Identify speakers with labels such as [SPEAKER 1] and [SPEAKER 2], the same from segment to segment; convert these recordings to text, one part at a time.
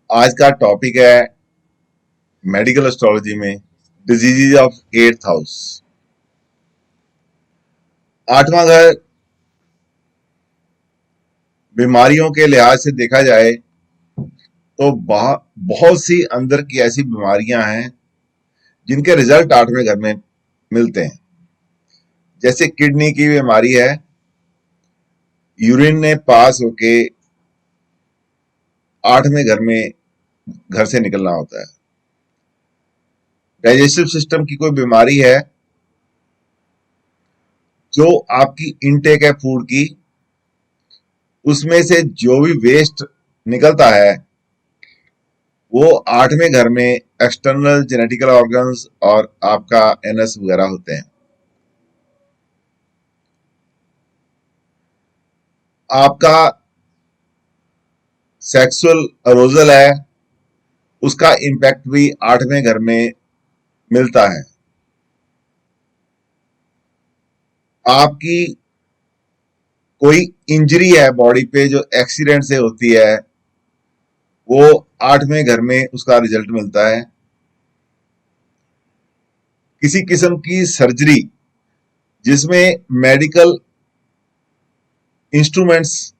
[SPEAKER 1] आज का टॉपिक है मेडिकल एस्ट्रोलॉजी में डिजीजेज ऑफ एट्थ हाउस। आठवां घर बीमारियों के लिहाज से देखा जाए तो बहुत सी अंदर की ऐसी बीमारियां हैं जिनके रिजल्ट आठवें घर में मिलते हैं। जैसे किडनी की बीमारी है, यूरिन ने पास होके आठवें घर में घर से निकलना होता है। डाइजेस्टिव सिस्टम की कोई बीमारी है, जो आपकी इनटेक है फूड की, उसमें से जो भी वेस्ट निकलता है वो आठवें घर में एक्सटर्नल जेनेटिकल ऑर्गन्स और आपका एनएस वगैरह होते हैं। आपका सेक्सुअल अरोजल है, उसका इंपैक्ट भी आठवें घर में मिलता है। आपकी कोई इंजरी है बॉडी पे जो एक्सीडेंट से होती है, वो आठवें घर में उसका रिजल्ट मिलता है। किसी किस्म की सर्जरी जिसमें मेडिकल इंस्ट्रूमेंट्स,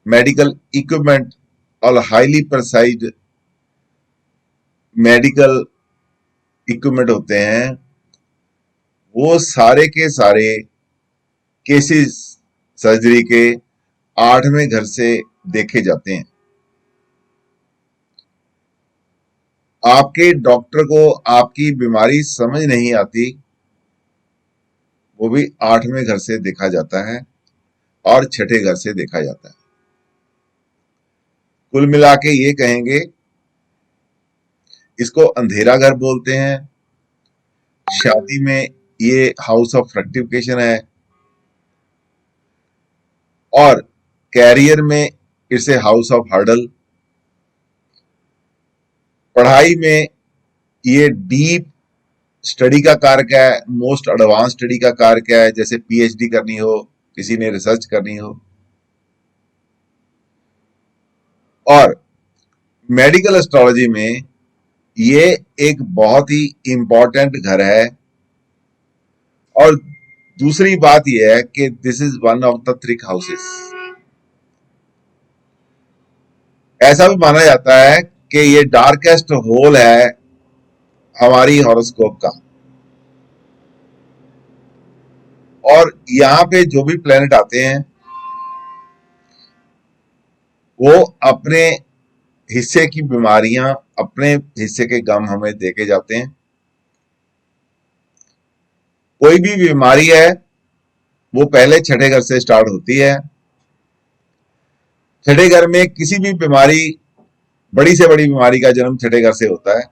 [SPEAKER 1] मेडिकल इक्विपमेंट और हाईली प्रिसाइज मेडिकल इक्विपमेंट होते हैं, वो सारे के सारे केसेस सर्जरी के आठवें घर से देखे जाते हैं। आपके डॉक्टर को आपकी बीमारी समझ नहीं आती, वो भी आठवें घर से देखा जाता है और छठे घर से देखा जाता है। कुल मिला के ये कहेंगे, इसको अंधेरा घर बोलते हैं। शादी में ये हाउस ऑफ फ्रक्टिफिकेशन है, और कैरियर में it's a house of hurdle. पढ़ाई में ये डीप स्टडी का कारक है, मोस्ट एडवांस स्टडी का कारक है, जैसे पीएचडी करनी हो, किसी ने रिसर्च करनी हो। और मेडिकल एस्ट्रोलॉजी में ये एक बहुत ही इंपॉर्टेंट घर है। और दूसरी बात यह है कि this is one of the three houses. ऐसा भी माना जाता है कि ये डार्केस्ट होल है हमारी हॉरोस्कोप का, और यहां पे जो भी प्लेनेट आते हैं वो अपने हिस्से की बीमारियां, अपने हिस्से के गम हमें देके जाते हैं। कोई भी बीमारी है वो पहले छठे घर से स्टार्ट होती है। छठे घर में किसी भी बीमारी, बड़ी से बड़ी बीमारी का जन्म छठे घर से होता है।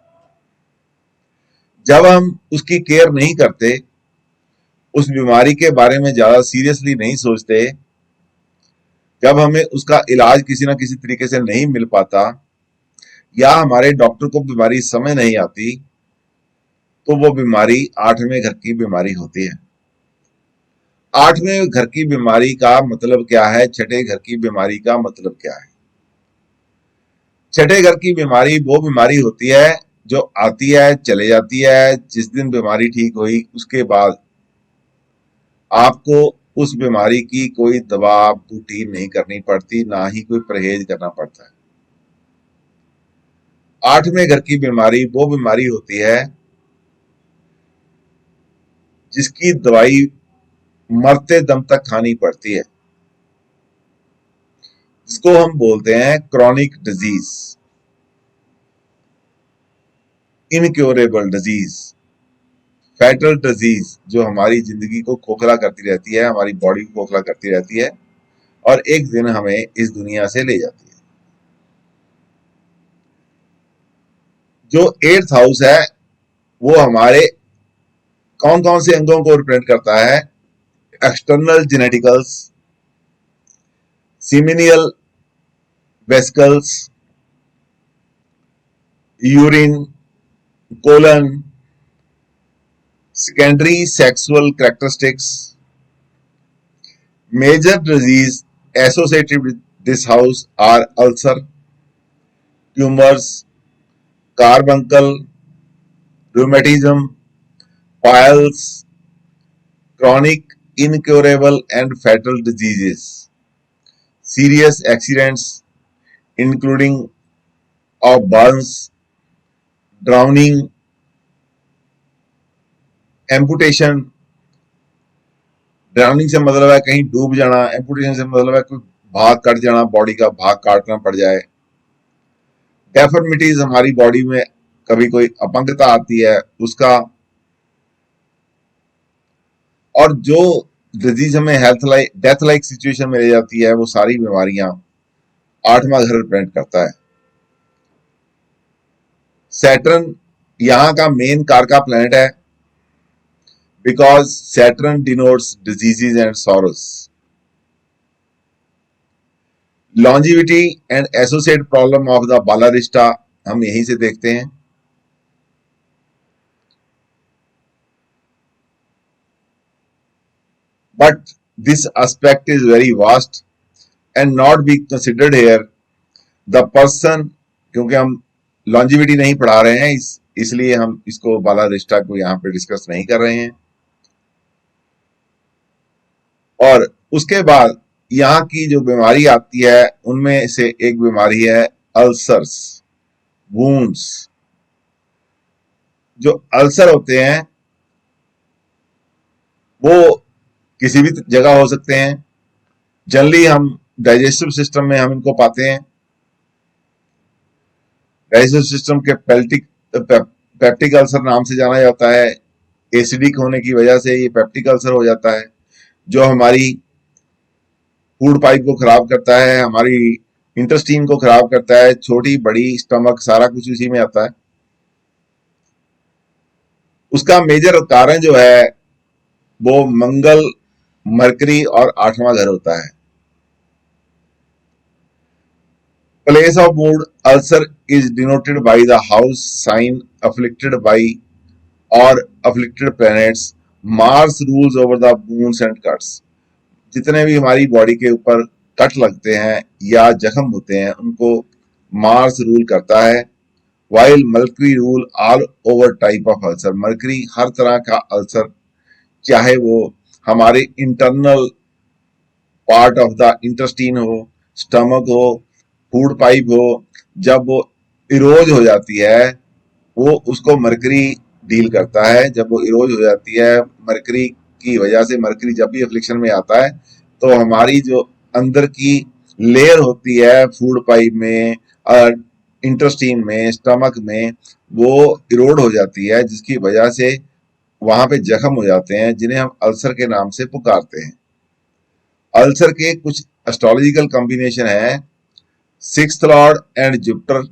[SPEAKER 1] जब हम उसकी केयर नहीं करते, उस बीमारी के बारे में ज्यादा सीरियसली नहीं सोचते, जब हमें उसका इलाज किसी ना किसी तरीके से नहीं मिल पाता, या हमारे डॉक्टर को बीमारी समझ नहीं आती, तो वो बीमारी आठवें घर की बीमारी होती है। आठवें घर की बीमारी का मतलब क्या है, छठे घर की बीमारी का मतलब क्या है? छठे घर की बीमारी वो बीमारी होती है जो आती है चले जाती है। जिस दिन बीमारी ठीक हुई उसके बाद आपको उस बीमारी की कोई दवा बूटी नहीं करनी पड़ती, ना ही कोई परहेज करना पड़ता है। आठवें घर की बीमारी वो बीमारी होती है जिसकी दवाई मरते दम तक खानी पड़ती है, जिसको हम बोलते हैं chronic disease, incurable disease, fatal disease, जो हमारी जिंदगी को खोखला करती रहती है, हमारी बॉडी को खोखला करती रहती है और एक दिन हमें इस दुनिया से ले जाती है। जो एट्थ हाउस है वो हमारे कौन कौन से अंगों को रिप्रेजेंट करता है? External genitals, seminal vesicles, urine, colon, secondary sexual characteristics. Major disease associated with this house are ulcer, tumours, carbuncle, rheumatism, piles, chronic, incurable and fatal diseases, serious accidents including of burns, drowning, amputation, drowning से मतलब है कहीं डूब जाना, amputation से मतलब है कोई भाग कट जाना, बॉडी का भाग काटना पड़ जाए। डेफर्मिटीज हमारी बॉडी में कभी कोई अपंगता आती है उसका, और जो डिजीज हमें health like death like situation में ले जाती है, वो सारी बीमारियां आठवां घर रिप्रेजेंट करता है। सैटर्न यहाँ का मेन कारका प्लैनेट है, because Saturn denotes diseases and sorrows. Longevity and associate problem of the balarishta हम यहीं से देखते हैं। But this aspect is very vast and not be considered here the person, क्योंकि हम लॉन्जिविटी नहीं पढ़ा रहे हैं, इसलिए हम इसको बालारिस्टा को यहाँ पे डिस्कस नहीं कर रहे हैं। और उसके बाद यहाँ की जो बीमारी आती है उनमें से एक बीमारी है अल्सर्स, वूंड्स। जो अल्सर होते हैं वो किसी भी जगह हो सकते हैं। जनरली हम डाइजेस्टिव सिस्टम में हम इनको पाते हैं। डाइजेस्टिव सिस्टम के पेप्टिक अल्सर नाम से जाना जाता है। एसिडिक होने की वजह से ये पेप्टिक अल्सर हो जाता है, जो हमारी फूड पाइप को खराब करता है, हमारी इंटेस्टाइन को खराब करता है, छोटी बड़ी स्टमक सारा कुछ उसी में आता है। उसका मेजर कारण जो है वो मंगल, मरकरी और आठवां घर होता है। Place of mood ulcer is denoted by the house sign afflicted by और afflicted planets. Mars rules over the wounds and cuts. जितने भी हमारी बॉडी के ऊपर कट लगते हैं या जख्म होते हैं उनको मार्स रूल करता है। While Mercury rule all over type of ulcer. Mercury हर तरह का अल्सर, चाहे वो हमारे internal part of the intestine हो, स्टमक हो, फूड पाइप हो, जब वो इरोज हो जाती है वो उसको मर्करी डील करता है। जब वो इरोज हो जाती है मर्करी की वजह से, मर्करी जब भी अफ्लिक्शन में आता है तो हमारी जो अंदर की लेयर होती है फूड पाइप में, इंटेस्टाइन में, स्टमक में, वो इरोड हो जाती है, जिसकी वजह से वहां पे जख्म हो जाते हैं, जिन्हें हम अल्सर के नाम से पुकारते हैं। अल्सर के कुछ एस्ट्रोलॉजिकल कॉम्बिनेशन है। Sixth lord and Jupiter,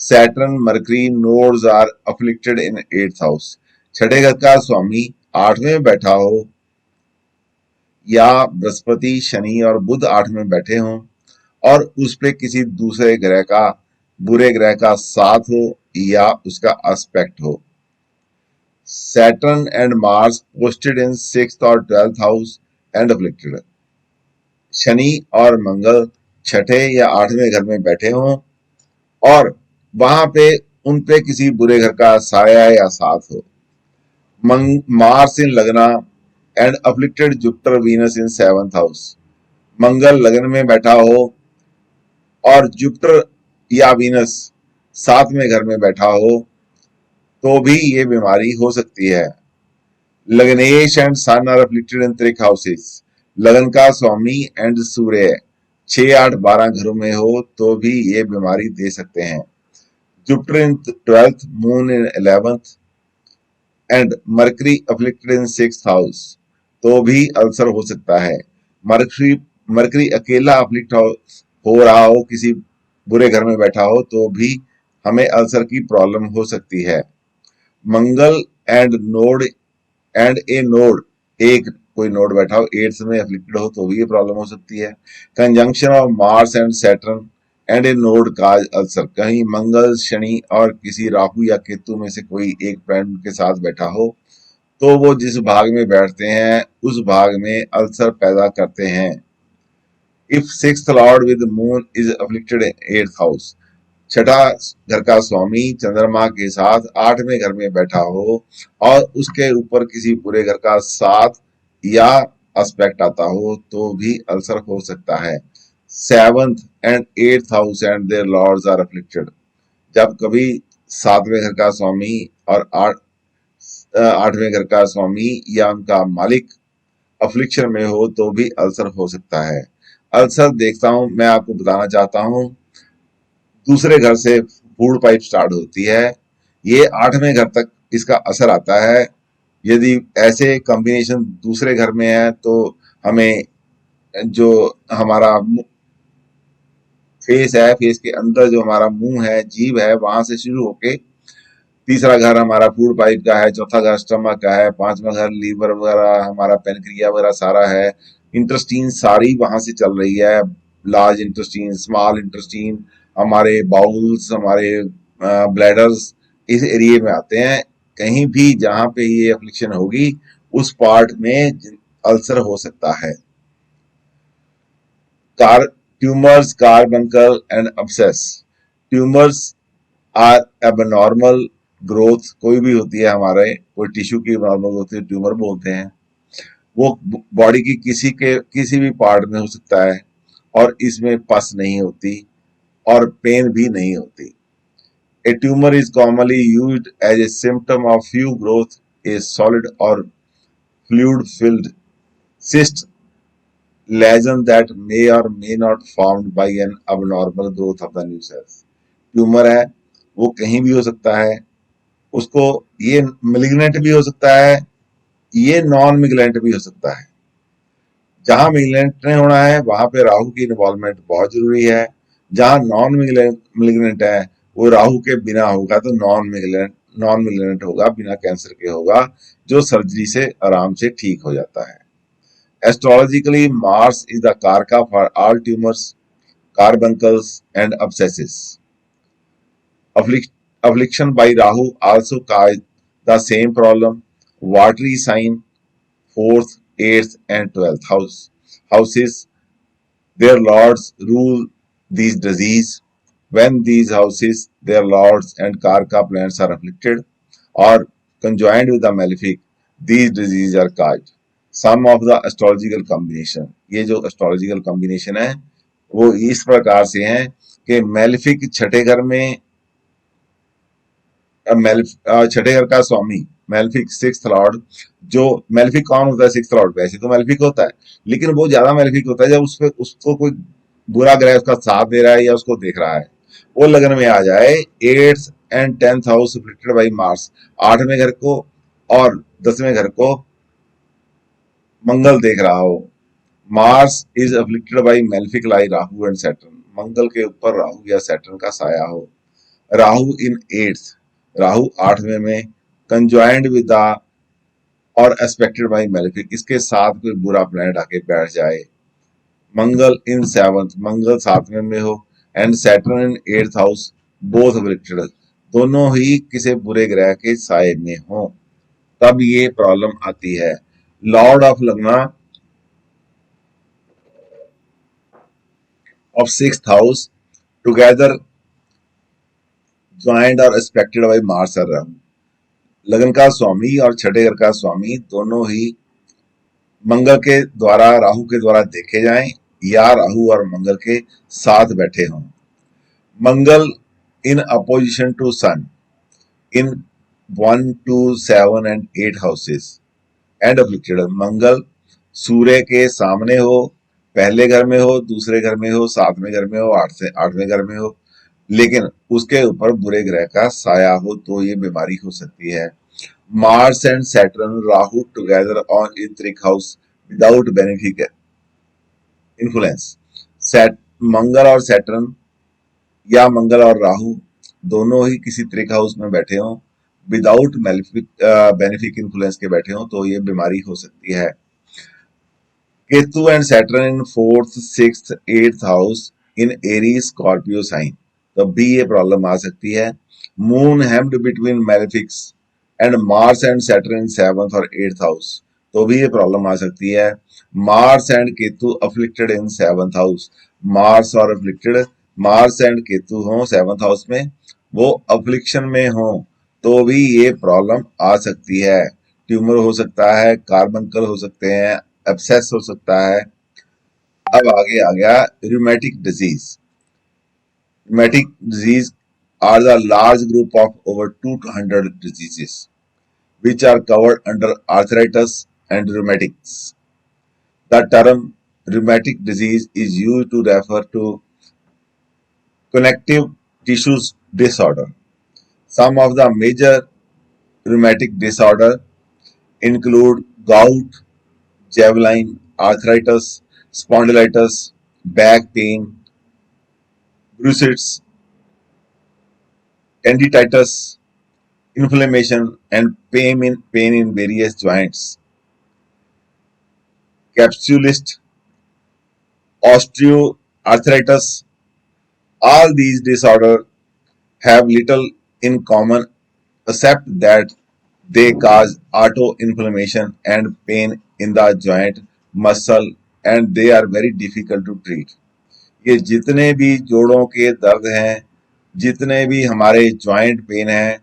[SPEAKER 1] Saturn, Mercury nodes are afflicted in 8th house. छठे घर का स्वामी 8वें में बैठा हो, या बृहस्पति, शनि और बुध 8वें में बैठे हों, और उस पे किसी दूसरे ग्रह का, बुरे ग्रह का साथ हो या उसका एस्पेक्ट हो। Saturn and Mars posted in 6th और 12th house and afflicted. Shani और मंगल छठे या 8वें घर में बैठे हों और वहां पे उन पे किसी बुरे घर का साया या साथ हो। Mars in lagna and afflicted Jupiter Venus in 7th house. Mangal लगन में बैठा हो और जुपिटर या वीनस 7वें घर में बैठा हो तो भी ये बीमारी हो सकती है। लग्नेश and sun are afflicted in 3 houses. लगन का स्वामी एंड सूर्य 6, 8, 12 घरों में हो तो भी ये बीमारी दे सकते हैं। Jupiter in 12th, moon in 11th and mercury afflicted in 6th house तो भी अल्सर हो सकता है। मरकरी मरकरी अकेला अफ्लिक्ट हो रहा हो, किसी बुरे घर में बैठा हो तो भी हमें अल्सर की प्रॉब्लम हो सकती है। Mangal and node and a node, एक कोई नोड बैठा हो 8th में अफ्लिक्टेड हो तो भी ये प्रॉब्लम हो सकती है। Conjunction of Mars and Saturn and a node cause ulcer. कहीं मंगल, शनि और किसी राहु या केतु में से कोई एक प्लैनेट के साथ बैठा हो तो वो जिस भाग में बैठते हैं उस भाग में अल्सर पैदा करते हैं। If 6th Lord with moon is afflicted in 8th house. छठा घर का स्वामी चंद्रमा के साथ आठवें घर में बैठा हो और उसके ऊपर किसी पूरे घर का साथ या एस्पेक्ट आता हो तो भी अल्सर हो सकता है। Seventh and eighth house and their lords are afflicted. जब कभी सातवें घर का स्वामी और आठवें घर का स्वामी या उनका मालिक अफ्लिक्शन में हो तो भी अल्सर हो सकता है। अल्सर देखता हूं, मैं आपको बताना चाहता हूं, दूसरे घर से फूड पाइप स्टार्ट होती है, ये आठवें घर तक इसका असर आता है। यदि ऐसे कॉम्बिनेशन दूसरे घर में है तो हमें जो हमारा फेस है, फेस के अंदर जो हमारा मुंह है, जीभ है, वहां से शुरू होके तीसरा घर हमारा फूड पाइप का है, चौथा घर स्टमक का है, पांचवा घर लीवर वगैरह हमारा पेनक्रिया वगैरह सारा है, इंटेस्टीन सारी वहां से चल रही है, लार्ज इंटेस्टीन, स्मॉल इंटेस्टीन, हमारे बाउल्स, हमारे ब्लैडर्स इस एरिया में आते हैं। कहीं भी जहां पे ये अफ्लिक्शन होगी उस पार्ट में अल्सर हो सकता है। Car tumours, carbuncle and abscess. Tumours are abnormal growth, कोई भी होती है हमारे कोई टिश्यू की नॉर्मल होती है, ट्यूमर बोलते हैं। वो बॉडी की किसी भी पार्ट में हो सकता है और इसमें पस नहीं होती और पेन भी नहीं होती। A tumor is commonly used as a symptom of few growth, a solid or fluid filled cyst lesion that may or may not formed by an abnormal growth of the new cells। Tumour है वो कहीं भी हो सकता है, उसको ये malignant भी हो सकता है, ये नॉन मिलिग्नेंट भी हो सकता है। जहां मिलिग्नेंट नहीं होना है वहां पे राहु की इन्वॉल्वमेंट बहुत जरूरी है। जहां नॉन मिलिग्नेंट है वो राहु के बिना होगा तो नॉन मिलिग्नेंट होगा, बिना कैंसर के होगा, जो सर्जरी से आराम से ठीक हो जाता है। एस्ट्रोलॉजिकली मार्स इज द कारका for all tumours, carbuncles and abscesses। Affliction by Rahu also caused the same problem. Watery sign, fourth, eighth, and 12th houses, their lords rule these disease. When these houses, their lords and Karka planets are afflicted or conjoined with the malefic, these diseases are caused. Some of the astrological combination, ये जो astrological combination है वो इस प्रकार से है कि malefic छठे घर में, छठे घर का स्वामी मेल्फिक सिक्स्थ लॉर्ड। जो मेल्फिक कौन होता है सिक्स्थ लॉर्ड? वैसे तो मेल्फिक होता है लेकिन वो ज्यादा मेल्फिक होता है जब उसपे उसको कोई बुरा ग्रह उसका साथ दे रहा है या उसको देख रहा है। वो लगन में आ जाए, eighth and tenth house affected by Mars, आठवें घर को और दसवें घर को मंगल देख रहा हो। Mars is afflicted by malefically Rahu and Saturn, Mangal के ऊपर राहु या सैटर्न का साया हो। राहु इन एट्थ, राहु आठवें में, कंज्वाइंड विद द और एस्पेक्टेड बाई मेलेफिक, इसके साथ कोई बुरा प्लैनेट आके बैठ जाए। मंगल इन सेवंथ, मंगल सातवें में हो, and Saturn in eighth house, both affected, दोनों ही किसी बुरे ग्रह के साए में हो, तब ये प्रॉब्लम आती है। लॉर्ड ऑफ लगना of sixth house together joint और एस्पेक्टेड बाई मार्स और राहु, लगन का स्वामी और छठे घर का स्वामी दोनों ही मंगल के द्वारा, राहु के द्वारा देखे जाएं या राहु और मंगल के साथ बैठे हों। Mangal in opposition to sun in 1, 2, 7 and 8 houses and afflicted, Mangal Surya के सामने हो, पहले घर में हो, दूसरे घर में हो, सातवें घर में हो, आठवें घर में हो, लेकिन उसके ऊपर बुरे ग्रह का साया हो तो ये बीमारी हो सकती है। Mars and Saturn Rahu together on in trik house without benefic influence, set Mangal और सैटर्न या मंगल और राहु दोनों ही किसी त्रिक हाउस में बैठे हों विदाउट बेनिफिक इन्फ्लुएंस के बैठे हों तो ये बीमारी हो सकती है। Ketu and Saturn in fourth, sixth, eighth house in Aries Scorpio sign, तब भी ये प्रॉब्लम आ सकती है। Moon hemmed between malefics and Mars and Saturn in seventh और एट्थ हाउस, तो भी ये प्रॉब्लम आ सकती है। Mars and Ketu afflicted in seventh house, Mars और अफ्लिक्टेड मार्स एंड केतु हो 7th हाउस में, वो अफ्लिक्शन में हो तो भी ये प्रॉब्लम आ सकती है। ट्यूमर हो सकता है, कार्बंकल हो सकते हैं, एब्सेस हो सकता है। अब आगे आ गया rheumatic disease. Rheumatic disease are the large group of over 200 diseases which are covered under arthritis and rheumatics. The term rheumatic disease is used to refer to connective tissues disorder. Some of the major rheumatic disorders include gout, javelin, arthritis, spondylitis, back pain, brucitis, tendinitis, inflammation, and pain in various joints. Capsulist, osteoarthritis, all these disorders have little in common except that they cause auto-inflammation and pain in the joint, muscle, and they are very difficult to treat. ये जितने भी जोड़ों के दर्द हैं, जितने भी हमारे जॉइंट पेन हैं,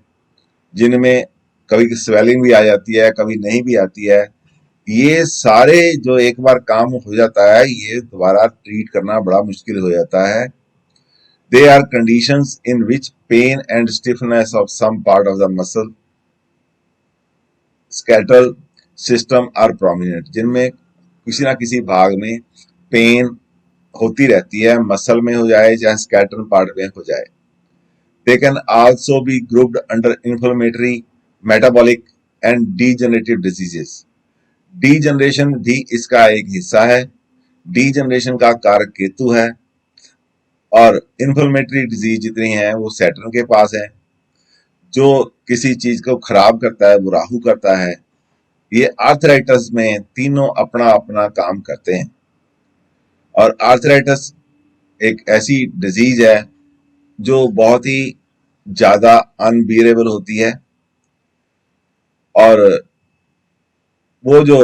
[SPEAKER 1] जिनमें कभी स्वेलिंग भी आ जाती है, कभी नहीं भी आती है, ये सारे जो एक बार काम हो जाता है, ये दोबारा ट्रीट करना बड़ा मुश्किल हो जाता है। They are conditions in which pain and stiffness of some part of the muscle skeletal system are prominent, जिनमें किसी ना किसी भाग में पेन होती रहती है, मसल में हो जाए चाहे स्केलेटल पार्ट में हो जाए। They can also be grouped under inflammatory, metabolic and degenerative diseases. Degeneration भी इसका एक हिस्सा है। डीजनरेशन का कारक केतु है और इन्फ्लेमेटरी डिजीज जितनी है वो सैटर्न के पास है। जो किसी चीज को खराब करता है वो राहु करता है। ये आर्थराइटिस में तीनों अपना अपना काम करते हैं। और आर्थराइटिस एक ऐसी डिजीज है जो बहुत ही ज्यादा अनबियरेबल होती है और वो जो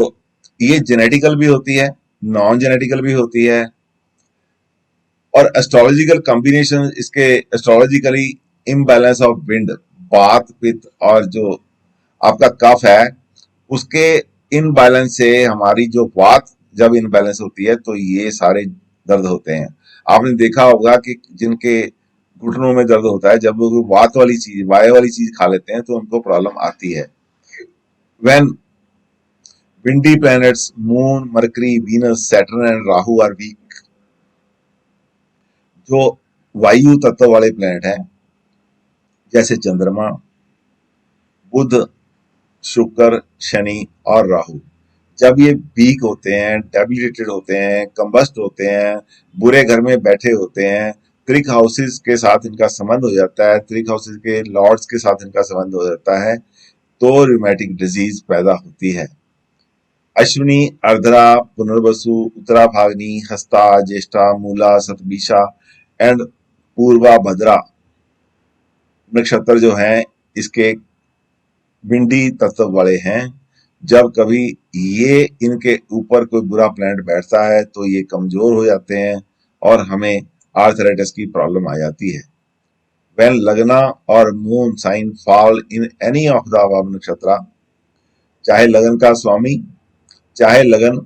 [SPEAKER 1] ये जेनेटिकल भी होती है, नॉन जेनेटिकल भी होती है और एस्ट्रोलॉजिकल कॉम्बिनेशन इसके एस्ट्रोलॉजिकली इम्बैलेंस ऑफ विंड, बात पित्त और जो आपका कफ है उसके इनबैलेंस से हमारी जो वात जब इनबैलेंस होती है तो ये सारे दर्द होते हैं। आपने देखा होगा कि जिनके घुटनों में दर्द होता है जब वो वात वाली चीज वायु वाली चीज खा लेते हैं तो उनको प्रॉब्लम आती है। When windy planets Moon, Mercury, Venus, Saturn and Rahu are weak, जो वायु तत्व वाले प्लेनेट हैं जैसे चंद्रमा, बुध, शुक्र, शनि और राहु, जब ये वीक होते हैं, डेबिलिटेटेड होते हैं, कंबस्ट होते हैं, बुरे घर में बैठे होते हैं, त्रिक हाउसेस के साथ इनका संबंध हो जाता है, त्रिक हाउसेस के लॉर्ड्स के साथ इनका संबंध हो जाता है, तो रूमेटिक डिजीज पैदा होती है। अश्विनी, अर्द्रा, पुनर्वसु, उत्तरा फाल्गुनी, हस्ता, ज्येष्ठा, मूला, शतभिषा एंड पूर्वा भद्रा नक्षत्र जो हैं इसके विंडी तत्व वाले हैं। जब कभी ये इनके ऊपर कोई बुरा प्लैनेट बैठता है तो ये कमजोर हो जाते हैं और हमें आर्थराइटिस की प्रॉब्लम आ जाती है। When लग्ना और moon sign fall in any of the above nakshatra, चाहे लगन का स्वामी, चाहे लगन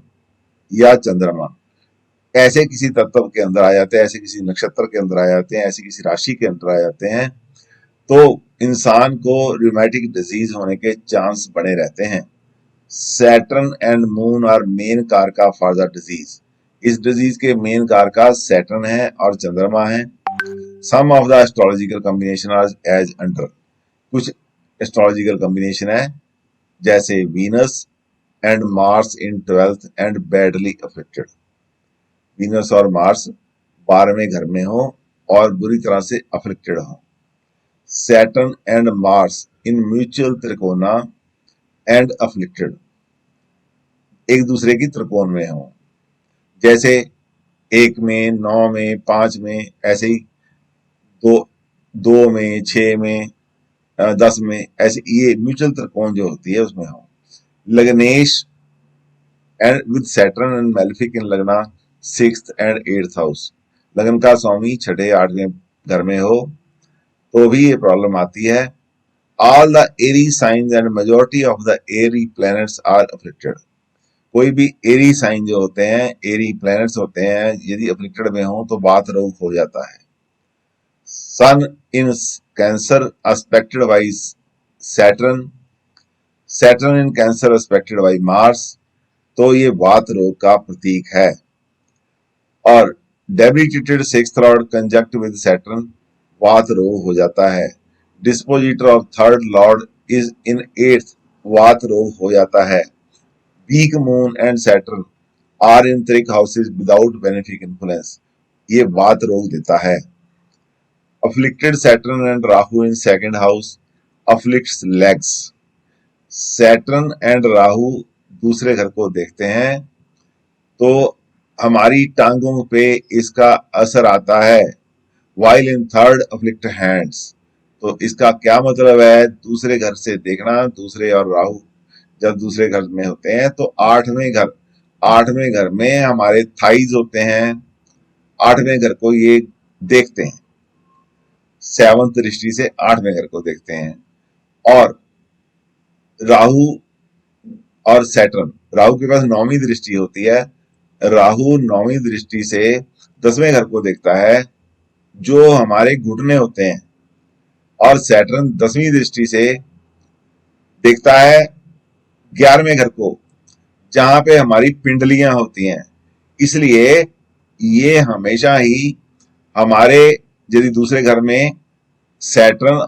[SPEAKER 1] या चंद्रमा ऐसे किसी तत्व के अंदर आ जाते हैं, ऐसे किसी नक्षत्र के अंदर आ जाते हैं, ऐसी किसी राशि के अंदर आ जाते हैं तो इंसान को रूमेटिक डिजीज होने के चांस बने रहते हैं। Saturn and moon are main karaka for the disease. इस डिजीज के मेन कारका सैटर्न है और चंद्रमा है। Some of the astrological combination are as under. कुछ एस्ट्रोलॉजिकल कॉम्बिनेशन है जैसे Venus and Mars in 12th and badly affected. Venus और मार्स 12वें घर में हो और बुरी तरह से अफेक्टेड हो। Saturn and Mars in mutual trikona and afflicted, एक दूसरे की त्रिकोण में हो, जैसे 1 में, 9 में, 5 में, ऐसे ही 2 में, 6 में, 10 में, ऐसे ये म्यूचुअल त्रिकोण जो होती है उसमें हो। लग्नेश and with Saturn and malefic in lagna 6th and 8th house, लगन का स्वामी छठे आठवें घर में हो तो भी ये प्रॉब्लम आती है। All the airy signs and majority of the airy planets are afflicted. कोई भी एरी साइन जो होते हैं, एरी प्लैनेट्स होते हैं, यदि अफ्लिक्टेड में हो तो बात रोग हो जाता है। Sun in Cancer aspected by Saturn, Saturn in Cancer aspected by Mars, तो ये वात रोग का प्रतीक है। और debilitated sixth lord conjunct with Saturn, वात रोग हो जाता है। Dispositor of third lord is in eighth, वात रोग हो जाता है। Weak moon and Saturn are in trik houses without benefic influence, ये वात रोग देता है। Afflicted Saturn and Rahu in second house afflicts legs, Saturn and Rahu दूसरे घर को देखते हैं तो हमारी टांगों पे इसका असर आता है। While in third afflict hands, तो इसका क्या मतलब है, दूसरे घर से देखना, दूसरे और राहु जब दूसरे घर में होते हैं तो आठवें घर में हमारे थाइज होते हैं, आठवें घर को ये देखते हैं, सेवंथ दृष्टि से आठवें घर को देखते हैं। और राहु और सैटर्न, राहु के पास नौवीं दृष्टि होती है, राहु नौवीं दृष्टि से 10वें घर को देखता है जो हमारे घुटने होते हैं, और सैटर्न 10वीं दृष्टि से देखता है 11वें घर को जहां पे हमारी पिंडलियां होती हैं। इसलिए ये हमेशा ही हमारे यदि दूसरे घर में सैटर्न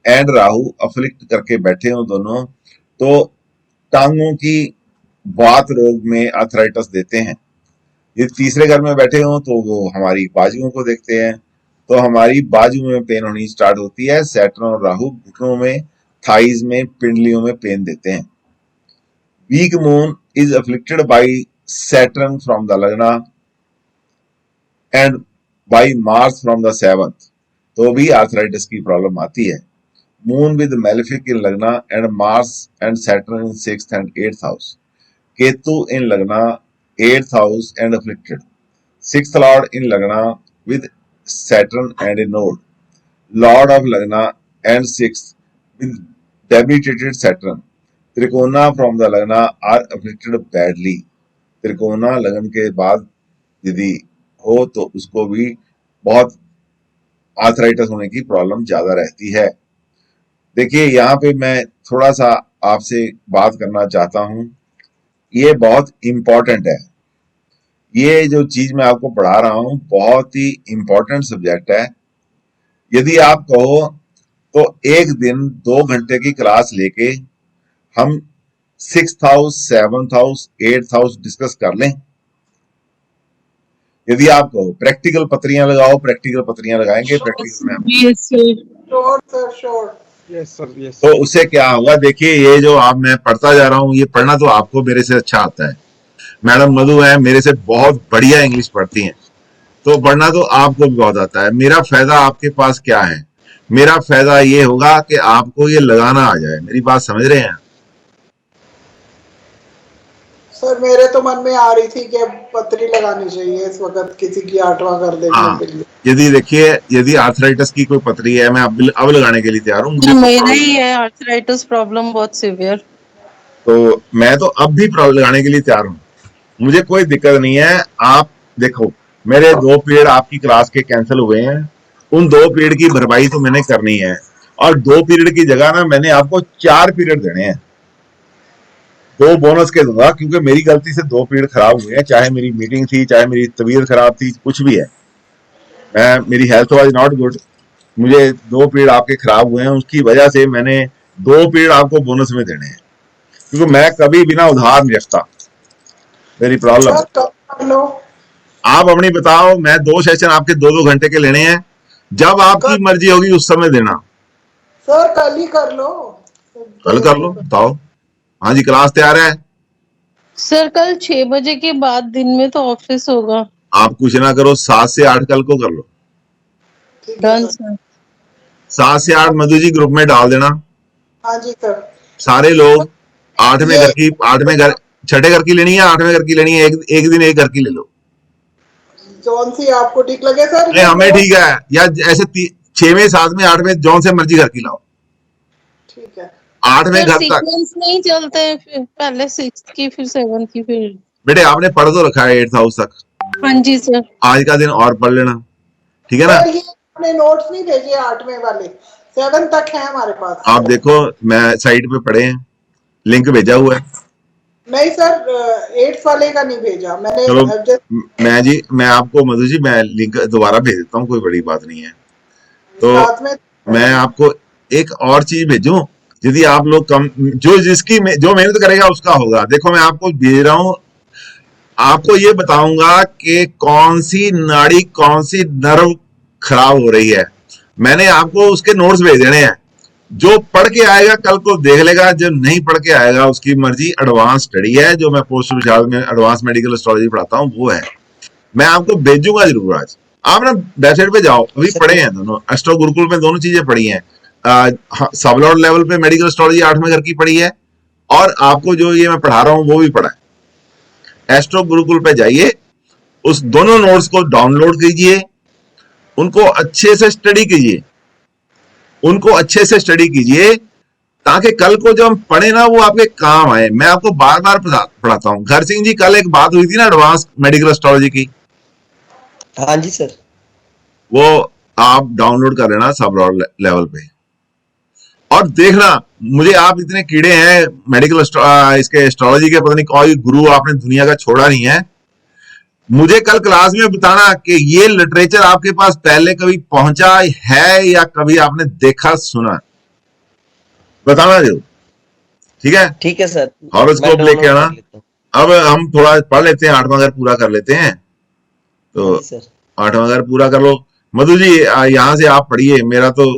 [SPEAKER 1] एंड राहु अफ्लिक्ट करके बैठे हो दोनों, तो टांगों की वात रोग में आर्थराइटिस देते हैं। ये तीसरे घर में बैठे हो तो वो हमारी बाजुओं को देखते हैं, तो हमारी बाजू में पेन होनी स्टार्ट होती है। सैटर्न और राहु घुटनों में, थाइज में, पिंडलियों में पेन देते हैं। Weak moon is afflicted by Saturn from the lagna and by Mars from the seventh, तो भी आर्थराइटिस की प्रॉब्लम आती है। Moon with malefic in lagna and Mars and Saturn in sixth and eighth house, Ketu in lagna eighth house and afflicted, sixth lord in lagna with Saturn and a node, Lord of Lagna and sixth with debilitated Saturn. Trikona from the Lagna are afflicted badly. त्रिकोना लगन के बाद यदि हो तो उसको भी बहुत arthritis होने की प्रॉब्लम ज्यादा रहती है। देखिए यहाँ पे मैं थोड़ा सा आपसे बात करना चाहता हूं, ये बहुत इंपॉर्टेंट है। ये जो चीज मैं आपको पढ़ा रहा हूं बहुत ही इंपॉर्टेंट सब्जेक्ट है। यदि आप कहो तो एक दिन 2 घंटे की क्लास लेके हम sixth house, seventh house, eighth house discuss कर लें। यदि आप कहो प्रैक्टिकल पत्रियां लगाओ, प्रैक्टिकल पत्रियां लगाएंगे, प्रैक्टिकल में तो उससे क्या होगा, देखिए ये जो आप मैं पढ़ता जा रहा हूँ, ये पढ़ना तो आपको मेरे से अच्छा आता है। मैडम मधु है, मेरे से बहुत बढ़िया इंग्लिश पढ़ती हैं, तो पढ़ना तो आपको भी बहुत आता है। मेरा फायदा आपके पास क्या है, मेरा फायदा ये होगा कि आपको ये लगाना आ जाए। मेरी बात समझ रहे हैं?
[SPEAKER 2] सर मेरे तो मन में आ रही थी कि पत्री लगानी चाहिए इस वक्त किसी की 8वां घर देखने के लिए।
[SPEAKER 1] यदि देखिए, यदि आर्थराइटिस की कोई पत्री है, मैं अब लगाने के लिए तैयार हूँ। मुझे
[SPEAKER 3] मेरा ही है आर्थराइटिस प्रॉब्लम बहुत सीवियर,
[SPEAKER 1] तो मैं तो अब भी लगाने के लिए तैयार हूँ, मुझे कोई दिक्कत नहीं है। आप देखो, मेरे 2 पीरियड आपकी क्लास के कैंसिल हुए हैं, उन 2 पीरियड की भरपाई तो मैंने करनी है, और 2 पीरियड की जगह ना मैंने आपको 4 पीरियड देने हैं, 2 बोनस के दूंगा, क्योंकि मेरी गलती से 2 पीरियड खराब हुए हैं। चाहे मेरी मीटिंग थी, चाहे मेरी तबीयत खराब थी, कुछ भी है, मेरी हेल्थ वाज नॉट गुड, मुझे 2 पीरियड आपके खराब हुए हैं, उसकी वजह से मैंने 2 पीरियड आपको बोनस में देने हैं, क्योंकि मैं कभी बिना उधार नहीं रखता, मेरी प्रॉब्लम है। आप अपनी बताओ, मैं 2 सेशन आपके 2-2 घंटे के लेने हैं, जब आपकी मर्जी होगी उस समय देना।
[SPEAKER 2] सर कल ही कर लो।
[SPEAKER 1] कल कर लो, बताओ। हाँ जी, क्लास तैयार है?
[SPEAKER 3] सर कल 6 बजे के बाद, दिन में तो ऑफिस होगा।
[SPEAKER 1] आप कुछ ना करो, 7 से 8 कल को कर लो।
[SPEAKER 3] Done sir.
[SPEAKER 1] 7 से 8 मधु जी ग्रुप में डाल देना।
[SPEAKER 2] हाँ जी सर।
[SPEAKER 1] सारे लोग 8वें घर की, 8वें घर, 6ठे घर की लेनी है, 8वें घर की लेनी है, एक दिन एक घर की ले लो।
[SPEAKER 2] जोन सी आपको ठीक लगे सर?
[SPEAKER 1] नहीं हमें ठीक है, या ऐसे 6वें 7वें 8वें जौन से मर्जी घर की लाओ,
[SPEAKER 2] ठीक है
[SPEAKER 1] 8वें
[SPEAKER 3] सर
[SPEAKER 1] घर तक।
[SPEAKER 3] सीक्वेंस नहीं चलते हैं, फिर पहले 6th की फिर 7th की फिर।
[SPEAKER 1] बेटे आपने पढ़ तो रखा है 8th हाउस तक,
[SPEAKER 3] हाँ जी सर।
[SPEAKER 1] आज का दिन और पढ़ लेना, ठीक है ना।
[SPEAKER 2] सर। ये आपने नोट्स नहीं भेजे 8वें वाले, 7 तक है हमारे पास।
[SPEAKER 1] आप देखो मैं साइट पे पढ़े हैं, लिंक भेजा हुआ है।
[SPEAKER 2] नहीं सर 8th वाले का नहीं भेजा मैंने।
[SPEAKER 1] चलो
[SPEAKER 2] just
[SPEAKER 1] मैं आपको मधु जी मैं लिंक दोबारा भेज देता हूँ, कोई बड़ी बात नहीं है। तो
[SPEAKER 2] साथ में
[SPEAKER 1] मैं आपको एक और चीज भेजूं, यदि आप लोग कम जो जो मेहनत करेगा उसका होगा। देखो मैं आपको भेज रहा हूँ, आपको ये बताऊंगा कि कौन सी नाड़ी कौन सी नर्व खराब हो रही है। मैंने आपको उसके नोट्स भेज देने हैं, जो पढ़ के आएगा कल को देख लेगा, जो नहीं पढ़ के आएगा उसकी मर्जी। एडवांस स्टडी है जो मैं पोस्ट विशाल में एडवांस मेडिकल एस्ट्रोलॉजी पढ़ाता हूँ, वो है। मैं आपको भेजूंगा जरूर आज। आप ना वेबसाइट पे जाओ, अभी पढ़े हैं दोनों, एस्ट्रो गुरुकुल में दोनों चीजें पढ़ी हैं। सब लॉर्ड लेवल पे मेडिकल एस्ट्रोलॉजी 8वें घर की पढ़ी है, और आपको जो ये मैं पढ़ा रहा हूँ वो भी पढ़ा है। एस्ट्रो गुरुकुल पे जाइए, उस दोनों नोट्स को डाउनलोड कीजिए, उनको अच्छे से स्टडी कीजिए, उनको अच्छे से स्टडी कीजिए, ताकि कल को जो हम पढ़े ना वो आपके काम आए। मैं आपको बार बार पढ़ाता हूँ। घर सिंह जी कल एक बात हुई थी ना एडवांस मेडिकल एस्ट्रोलॉजी की,
[SPEAKER 4] हाँ जी सर।
[SPEAKER 1] वो आप डाउनलोड कर लेना सब लेवल पे, और देखना। मुझे आप इतने कीड़े हैं मेडिकल इसके एस्ट्रोलॉजी के, पता नहीं कोई गुरु आपने दुनिया का छोड़ा नहीं है। मुझे कल क्लास में बताना कि ये लिटरेचर आपके पास पहले कभी पहुंचा है या कभी आपने देखा सुना, बताना जरूर, ठीक है।
[SPEAKER 4] ठीक है सर,
[SPEAKER 1] हॉरोस्कोप लेके आना। अब हम थोड़ा पढ़ लेते हैं, 8वां घर पूरा कर लेते हैं। तो
[SPEAKER 4] हाँ सर
[SPEAKER 1] 8वां घर पूरा कर लो। मधु जी यहाँ से आप पढ़िए, मेरा तो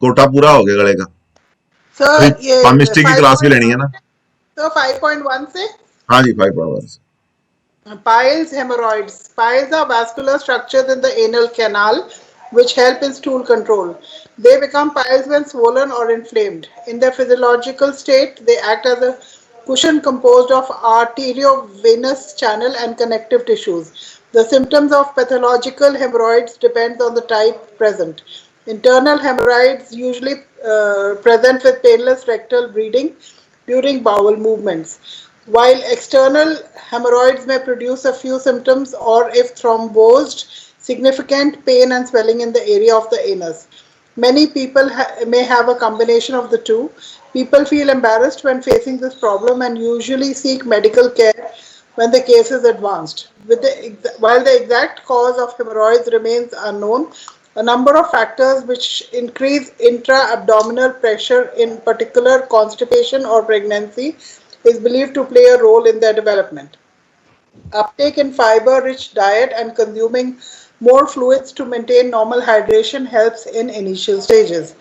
[SPEAKER 1] कोटा पूरा हो गया गले का।
[SPEAKER 2] सर ये
[SPEAKER 1] केमिस्ट्री की क्लास भी लेनी है ना।
[SPEAKER 2] तो 5.1 से
[SPEAKER 1] हाँ जी 5.1 से।
[SPEAKER 2] piles, hemorrhoids. Piles are vascular structures in the anal canal which help in stool control. They become piles when swollen or inflamed. In their physiological state, they act as a cushion composed of arteriovenous channel and connective tissues. The symptoms of pathological hemorrhoids depends on the type present. Internal hemorrhoids usually present with painless rectal bleeding during bowel movements, while external hemorrhoids may produce a few symptoms or, if thrombosed, significant pain and swelling in the area of the anus. Many people may have a combination of the two. People feel embarrassed when facing this problem and usually seek medical care when the case is advanced. While the exact cause of hemorrhoids remains unknown, a number of factors which increase intra-abdominal pressure, in particular constipation or pregnancy, is believed to play a role in their development. Uptake in fiber-rich diet and consuming more fluids to maintain normal hydration helps in initial stages.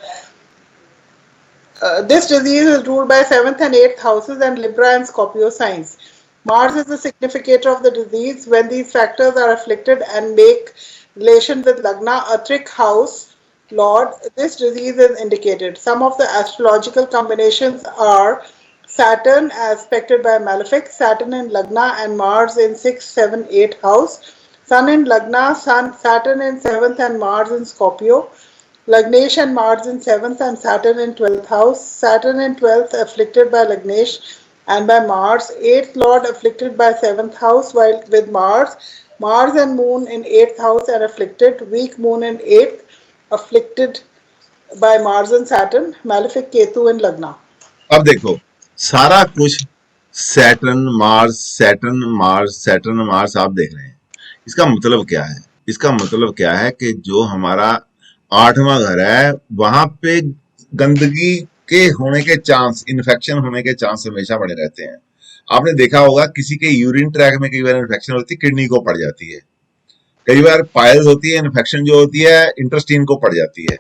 [SPEAKER 2] This disease is ruled by 7th and 8th houses and Libra and Scorpio signs. Mars is the significator of the disease. When these factors are afflicted and make relation with Lagna, a trick house lord, this disease is indicated. Some of the astrological combinations are Saturn aspected by Malefic, Saturn in Lagna and Mars in 6th, 7th, 8th house, Sun in Lagna, Saturn in 7th and Mars in Scorpio, Lagnesh and Mars in 7th and Saturn in 12th house, Saturn in 12th afflicted by Lagnesh and by Mars, 8th Lord afflicted by 7th house, while with Mars and Moon in 8th house and afflicted, weak Moon in 8th, afflicted by Mars and Saturn, Malefic Ketu in Lagna.
[SPEAKER 1] अब देखो सारा कुछ Saturn Mars Saturn Mars Saturn Mars आप देख रहे हैं। इसका मतलब क्या है? इसका मतलब क्या है कि जो हमारा 8वां घर है वहां पे गंदगी के होने के चांस, इन्फेक्शन होने के चांस हमेशा बने रहते हैं। आपने देखा होगा किसी के यूरिन ट्रैक में कई बार इन्फेक्शन होती है, किडनी को पड़ जाती है। कई बार पाइल्स होती है, इन्फेक्शन जो होती है इंटेस्टाइन को पड़ जाती है।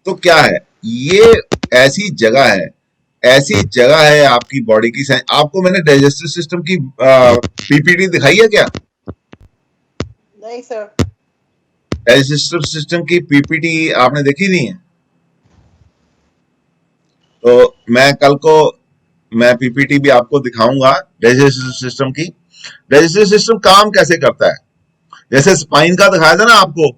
[SPEAKER 1] तो क्या है, ये ऐसी जगह है आपकी बॉडी की। आपको मैंने डाइजेस्टिव सिस्टम की पीपीटी दिखाई है क्या?
[SPEAKER 2] नहीं सर।
[SPEAKER 1] डाइजेस्टिव सिस्टम की पीपीटी आपने देखी नहीं है? तो मैं कल को मैं पीपीटी भी आपको दिखाऊंगा डाइजेस्टिव सिस्टम की। डाइजेस्टिव सिस्टम काम कैसे करता है? जैसे स्पाइन का दिखाया था ना आपको,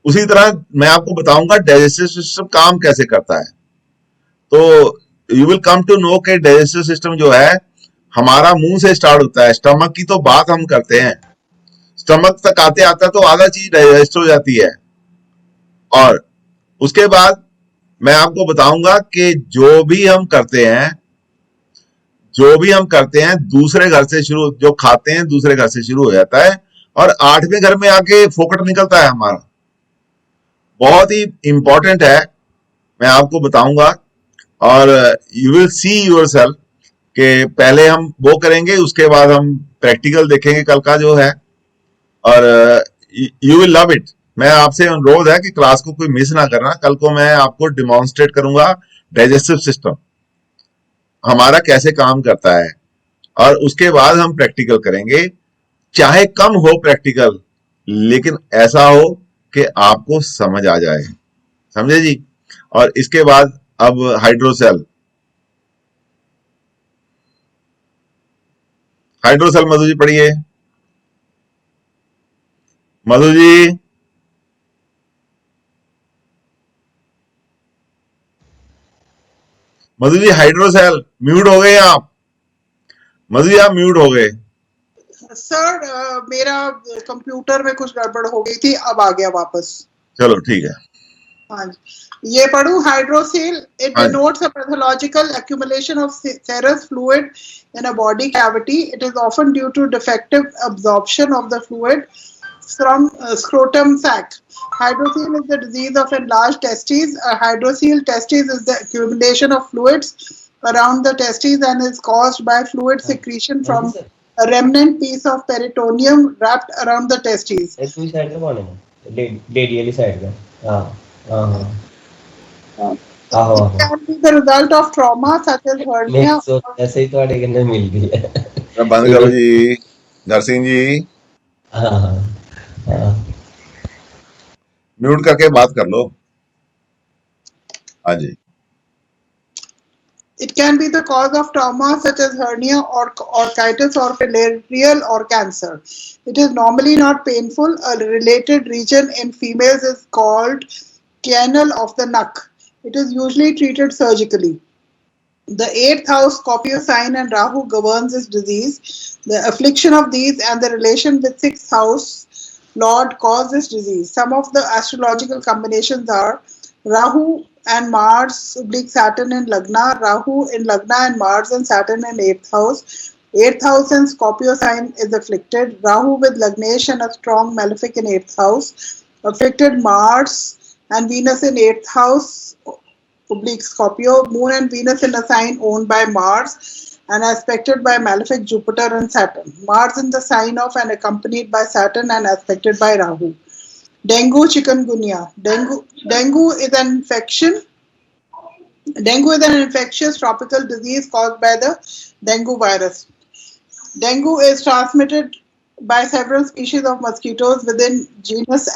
[SPEAKER 1] उसी तरह मैं आपको बताऊंगा डाइजेस्टिव सिस्टम काम कैसे करता है। तो you will come to know कि डाइजेस्टिव सिस्टम जो है हमारा मुंह से स्टार्ट होता है। स्टमक की तो बात हम करते हैं, स्टमक तक आते आता तो आधा चीज डाइजेस्ट हो जाती है। और उसके बाद मैं आपको बताऊंगा कि जो भी हम करते हैं दूसरे घर से शुरू, जो खाते हैं दूसरे घर से शुरू हो जाता है और 8वें घर में आके फोकट निकलता है हमारा। बहुत ही इंपॉर्टेंट है, मैं आपको बताऊंगा। और यू विल सी योरसेल्फ कि पहले हम वो करेंगे, उसके बाद हम प्रैक्टिकल देखेंगे कल का जो है। और यू विल लव इट। मैं आपसे अनुरोध है कि क्लास को कोई मिस ना करना। कल को मैं आपको डिमॉन्स्ट्रेट करूंगा डाइजेस्टिव सिस्टम हमारा कैसे काम करता है, और उसके बाद हम प्रैक्टिकल करेंगे। चाहे कम हो प्रैक्टिकल, लेकिन ऐसा हो कि आपको समझ आ जाए। समझे जी? और इसके बाद अब हाइड्रोसेल, हाइड्रोसेल मधु जी पढ़िए। मधु जी, मधु जी हाइड्रोसेल म्यूट हो गए आप। मधु जी आप म्यूट हो गए।
[SPEAKER 2] सर मेरा कंप्यूटर में कुछ गड़बड़ हो गई थी, अब आ गया वापस।
[SPEAKER 1] चलो ठीक है।
[SPEAKER 2] हाँ जी, ये पढ़ूं। हाइड्रोसेल, इट
[SPEAKER 1] हाँ जी।
[SPEAKER 2] denotes a pathological accumulation of serous fluid in a body cavity. It is often due to defective absorption of the fluid from scrotum sac. Hydrocele is the disease of enlarged testes. A hydrocele testis is the accumulation of fluids around the testes and is caused by fluid secretion from a remnant piece of peritoneum wrapped around the testes.
[SPEAKER 4] दूसरी side का कौन है? डेडियली side का। हाँ हाँ हाँ आहो
[SPEAKER 2] It
[SPEAKER 4] आहो।
[SPEAKER 2] can be the result of trauma such as hernia.
[SPEAKER 4] मैं सो ऐसे ही थोड़े कन्ने मिल गई है।
[SPEAKER 1] मैं बंद करो जी, नरसिंह जी
[SPEAKER 4] हाँ हाँ हाँ।
[SPEAKER 1] म्यूट करके बात कर लो। हाँ जी।
[SPEAKER 2] It can be the cause of trauma such as hernia or orchitis or filarial or cancer. It is normally not painful. A related region in females is called canal of the neck. It is usually treated surgically. The 8th house, Scorpio sign and Rahu governs this disease. The affliction of these and the relation with 6th house Lord cause this disease. Some of the astrological combinations are Rahu and Mars oblique Saturn in Lagna, Rahu in Lagna and Mars and Saturn in 8th house. 8th house and Scorpio sign is afflicted. Rahu with Lagnesh and a strong malefic in 8th house. Afflicted Mars and Venus in 8th house oblique Scorpio. Moon and Venus in a sign owned by Mars and aspected by malefic Jupiter and Saturn. Mars in the sign of and accompanied by Saturn and aspected by Rahu. Dengue, chikungunya. Dengue is an infection. Dengue is an infectious tropical disease caused by the dengue virus. Dengue is transmitted by several species of mosquitoes within genus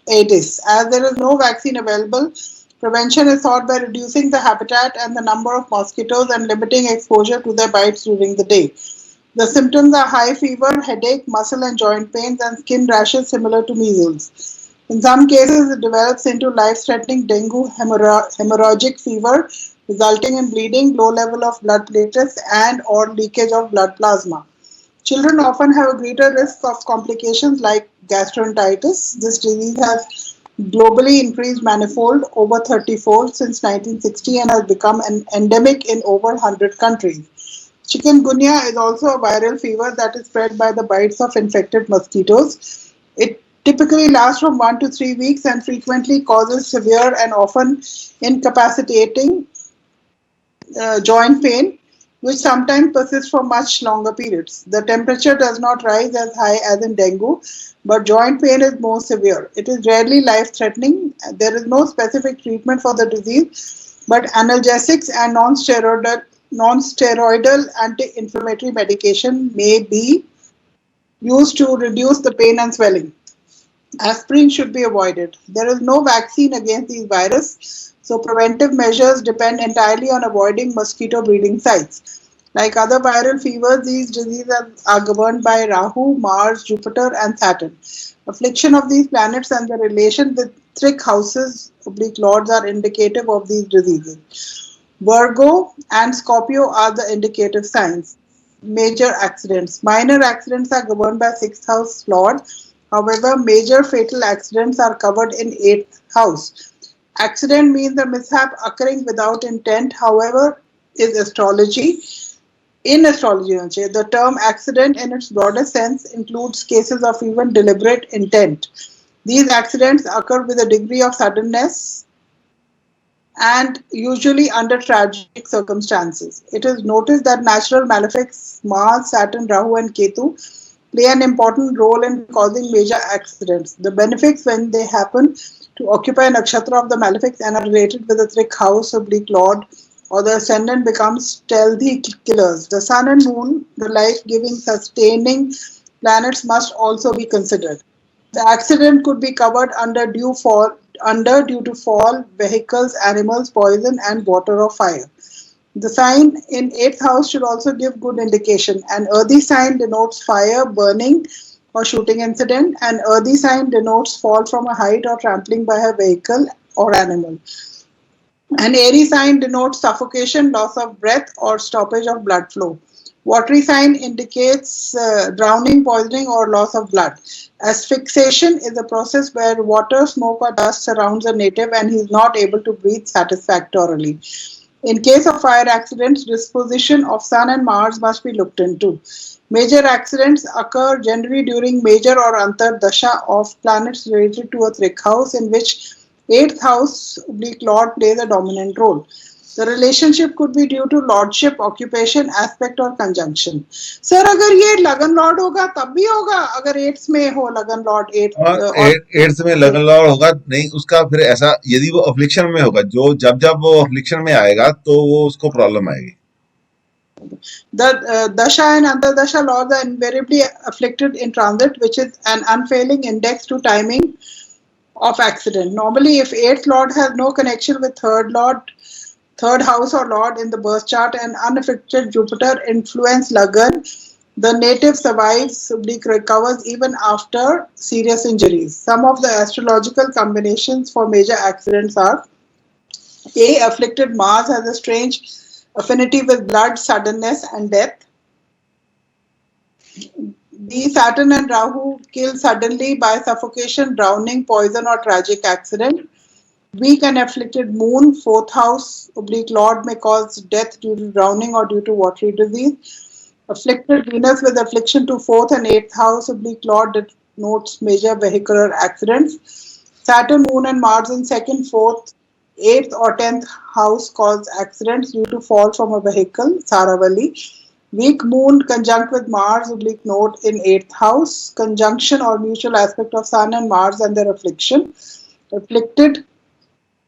[SPEAKER 2] Aedes. As there is no vaccine available, prevention is sought by reducing the habitat and the number of mosquitoes and limiting exposure to their bites during the day. The symptoms are high fever, headache, muscle and joint pains, and skin rashes similar to measles. In some cases, it develops into life-threatening dengue hemorrhagic fever, resulting in bleeding, low level of blood platelets, and or leakage of blood plasma. Children often have a greater risk of complications like gastroenteritis. This disease has globally increased manifold, over 30-fold since 1960, and has become an endemic in over 100 countries. Chikungunya is also a viral fever that is spread by the bites of infected mosquitoes. It typically lasts from 1 to 3 weeks and frequently causes severe and often incapacitating joint pain, which sometimes persists for much longer periods. The temperature does not rise as high as in dengue, but joint pain is more severe. It is rarely life-threatening. There is no specific treatment for the disease, but analgesics and non-steroidal anti-inflammatory medication may be used to reduce the pain and swelling. Aspirin should be avoided. There is no vaccine against these viruses, so preventive measures depend entirely on avoiding mosquito breeding sites. Like other viral fevers, these diseases are governed by Rahu, Mars, Jupiter, and Saturn. Affliction of these planets and their relation with trick houses oblique lords are indicative of these diseases. Virgo and Scorpio are the indicative signs. Major accidents. Minor accidents are governed by 6th house lord. However, major fatal accidents are covered in 8th house. Accident means a mishap occurring without intent, however, is astrology. In astrology, the term accident in its broader sense includes cases of even deliberate intent. These accidents occur with a degree of suddenness and usually under tragic circumstances. It is noticed that natural malefics Mars, Saturn, Rahu, and Ketu play an important role in causing major accidents. The benefics, when they happen to occupy nakshatra of the malefics and are related with the trick house, oblique lord, or the ascendant, becomes stealthy killers. The sun and moon, the life-giving, sustaining planets, must also be considered. The accident could be covered under due to fall, vehicles, animals, poison, and water or fire. The sign in 8th house should also give good indication. An earthy sign denotes fire, burning, or shooting incident. An earthy sign denotes fall from a height or trampling by a vehicle or animal. An airy sign denotes suffocation, loss of breath, or stoppage of blood flow. Watery sign indicates drowning, poisoning, or loss of blood. Asphyxiation is a process where water, smoke, or dust surrounds a native and he is not able to breathe satisfactorily. In case of fire accidents, disposition of Sun and Mars must be looked into. Major accidents occur generally during major or antardasha of planets related to a trick house, in which 8th house oblique lord plays a dominant role. The relationship could be due to lordship, occupation, aspect or conjunction. Sir, अगर ये लगन Lord होगा तब भी होगा अगर 8th में हो लगन लॉर्ड 8th
[SPEAKER 1] और
[SPEAKER 2] और
[SPEAKER 1] 8th में लगन लॉर्ड होगा नहीं, उसका फिर ऐसा यदि वो अफ्लिक्शन में होगा, जो जब जब वो अफ्लिक्शन में आएगा तो वो उसको प्रॉब्लम आएगी.
[SPEAKER 2] the dasha and antardasha lords are invariably afflicted in transit, which is an unfailing index to timing of accident. Normally, if 8th lord has no connection with 3rd house or lord in the birth chart, and unaffected Jupiter influence Lagan, the native survives, recovers even after serious injuries. Some of the astrological combinations for major accidents are: A. Afflicted Mars has a strange affinity with blood, suddenness, and death. B. Saturn and Rahu kill suddenly by suffocation, drowning, poison, or tragic accident. Weak and afflicted moon, 4th house oblique lord, may cause death due to drowning or due to watery disease. Afflicted Venus with affliction to 4th and 8th house oblique lord denotes major vehicular accidents. Saturn, moon, and Mars in 2nd, 4th, 8th, or 10th house cause accidents due to fall from a vehicle, Saravali. Weak moon conjunct with Mars oblique node in 8th house, conjunction or mutual aspect of Sun and Mars and their affliction. Afflicted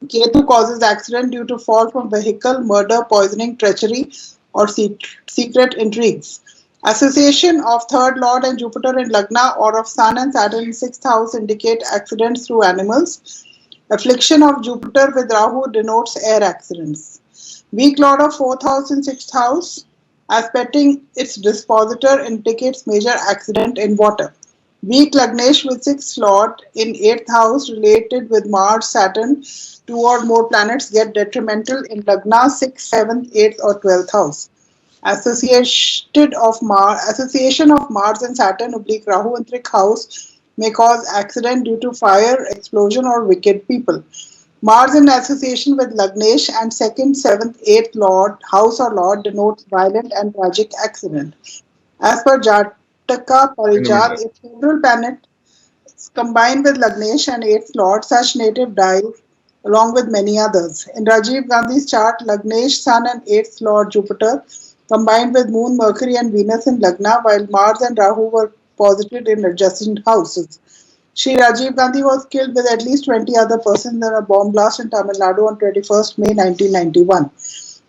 [SPEAKER 2] Ketu causes accident due to fall from vehicle, murder, poisoning, treachery, or secret intrigues. Association of 3rd lord and Jupiter in Lagna or of Sun and Saturn in 6th house indicate accidents through animals. Affliction of Jupiter with Rahu denotes air accidents. Weak lord of 4th house in 6th house aspecting its dispositor indicates major accident in water. Weak Lagnesh with 6th lord in 8th house related with Mars, Saturn, 2 or more planets get detrimental in Lagna, 6th, 7th, 8th, or 12th house. Association of Mars and Saturn oblique Rahu in trick house may cause accident due to fire, explosion, or wicked people. Mars in association with Lagnesh and 2nd, 7th, 8th lord, house or lord denotes violent and tragic accident. As per Jataka Parichar, if several planets combine with Lagnesh and 8th lord, such native dies along with many others. In Rajiv Gandhi's chart, Lagnesh, Sun and 8th lord Jupiter combined with Moon, Mercury and Venus in Lagna, while Mars and Rahu were posited in adjacent houses. Shri Rajiv Gandhi was killed with at least 20 other persons in a bomb blast in Tamil Nadu on 21st May 1991.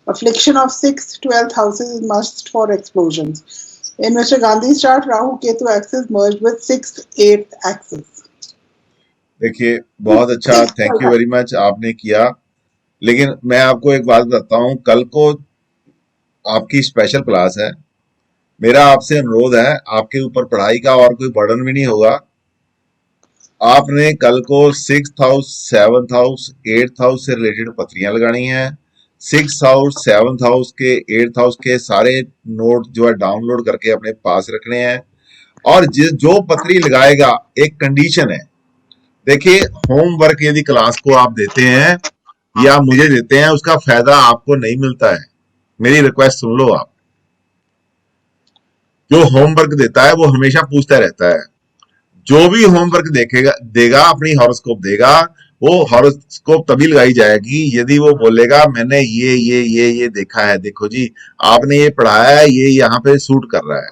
[SPEAKER 2] Affliction of 6th, 12th houses is must for explosions. In Mr. Gandhi's chart, Rahu Ketu axis merged with 6th, 8th axis.
[SPEAKER 1] देखिए, बहुत अच्छा, thank you very much आपने किया. लेकिन मैं आपको एक बात बताता हूँ, कल को आपकी स्पेशल क्लास है। मेरा आपसे अनुरोध है, आपके ऊपर पढ़ाई का और कोई बर्डन भी नहीं होगा। आपने कल को 6th house, 7th house, 8th house से रिलेटेड पत्रियां लगानी है। 6th हाउस, 7th हाउस के, 8th हाउस के सारे नोट जो है डाउनलोड करके अपने पास रखने हैं। और जो पत्री लगाएगा, एक कंडीशन है। देखिए, होमवर्क यदि क्लास को आप देते हैं या मुझे देते हैं, उसका फायदा आपको नहीं मिलता है। मेरी रिक्वेस्ट सुन लो आप। जो होमवर्क देता है वो हमेशा पूछता रहता है। जो भी होमवर्क देगा अपनी हॉरोस्कोप देगा, वो हॉरोस्कोप तभी लगाई जाएगी यदि वो बोलेगा मैंने ये देखा है, देखो जी आपने ये पढ़ाया है, ये यहाँ पे सूट कर रहा है।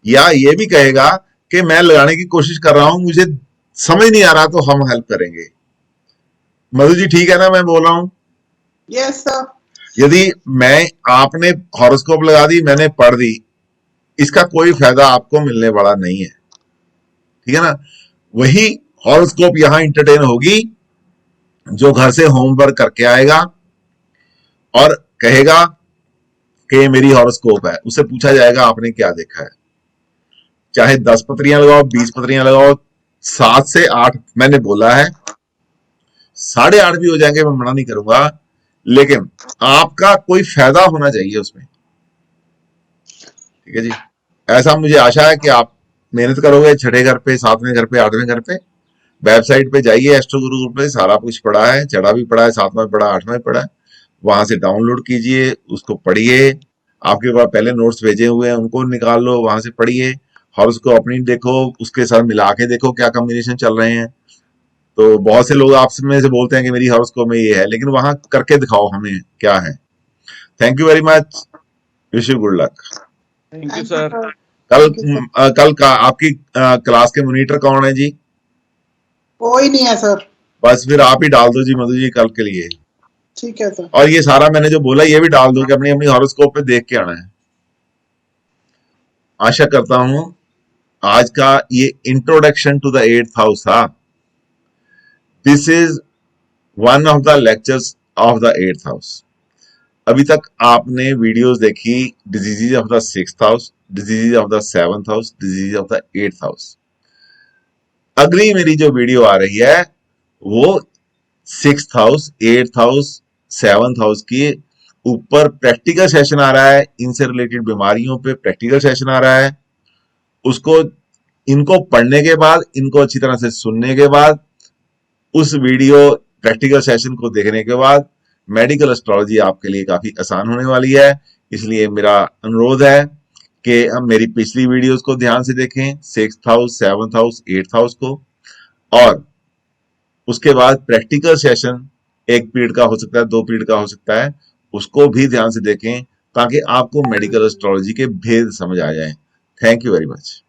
[SPEAKER 1] या ये भी कहेगा कि मैं लगाने की कोशिश कर रहा हूं, मुझे समझ नहीं आ रहा, तो हम हेल्प करेंगे। मधु जी ठीक है ना मैं बोल रहा हूं?
[SPEAKER 2] Yes, sir.
[SPEAKER 1] यदि आपने हॉरोस्कोप लगा दी, मैंने पढ़ दी, इसका कोई फायदा आपको मिलने वाला नहीं है, ठीक है ना। वही हॉरोस्कोप यहां इंटरटेन होगी जो घर से होमवर्क करके आएगा और कहेगा कि ये मेरी हॉरोस्कोप है। उससे पूछा जाएगा आपने क्या देखा है। चाहे 10 पत्रियां लगाओ, 20 पत्रियां लगाओ, 7 से 8 मैंने बोला है, 8.5 भी हो जाएंगे, मैं मना नहीं करूंगा, लेकिन आपका कोई फायदा होना चाहिए उसमें, ठीक है जी। ऐसा मुझे आशा है कि आप मेहनत करोगे। छठे घर पे, 7वें घर पे, 8वें घर पे। वेबसाइट पे जाइए, एस्ट्रो गुरु ग्रुप पे सारा कुछ पड़ा है, चढ़ा भी पड़ा है, 7वां पड़ा, 8वां पड़ा है। वहां से डाउनलोड कीजिए, उसको पढ़िए। आपके पास पहले नोट्स भेजे हुए हैं, उनको निकाल लो, वहां से पढ़िए। हॉरोस्कोप अपनी देखो, उसके साथ मिला के देखो क्या कॉम्बिनेशन चल रहे हैं। तो बहुत से लोग आपसे में से बोलते हैं कि मेरी हॉरोस्कोप में ये है, लेकिन वहां करके दिखाओ हमें क्या है। Thank you very much, wish you good luck.
[SPEAKER 5] Thank you
[SPEAKER 2] Thank you,
[SPEAKER 5] sir.
[SPEAKER 2] sir.
[SPEAKER 1] कल
[SPEAKER 2] Thank you, sir.
[SPEAKER 1] कल का आपकी क्लास के मॉनिटर कौन है जी?
[SPEAKER 2] कोई नहीं है सर।
[SPEAKER 1] बस फिर आप ही डाल दो जी मधु जी कल के लिए।
[SPEAKER 2] ठीक है सर।
[SPEAKER 1] और ये सारा मैंने जो बोला ये भी डाल दो कि अपनी अपनी हॉरोस्कोप पे देख के आना है। आशा करता हूं आज का ये introduction to the 8th house था। This is one of the lectures of the 8th house. अभी तक आपने वीडियोस देखी disease of the 6th house, disease of the 7th house, disease of the 8th house. अगली मेरी जो video आ रही है वो 6th house, 8th house, 7th house की ऊपर प्रैक्टिकल सेशन आ रहा है। इनसे रिलेटेड बीमारियों पे प्रैक्टिकल सेशन आ रहा है। उसको, इनको पढ़ने के बाद, इनको अच्छी तरह से सुनने के बाद, उस वीडियो प्रैक्टिकल सेशन को देखने के बाद मेडिकल एस्ट्रोलॉजी आपके लिए काफी आसान होने वाली है। इसलिए मेरा अनुरोध है कि हम मेरी पिछली वीडियोस को ध्यान से देखें, 6th house, 7th house, 8th house को, और उसके बाद प्रैक्टिकल सेशन 1 पीरियड का हो सकता है, 2 पीरियड का हो सकता है, उसको भी ध्यान से देखें ताकि आपको मेडिकल एस्ट्रोलॉजी के भेद समझ आ जाए। Thank you very much.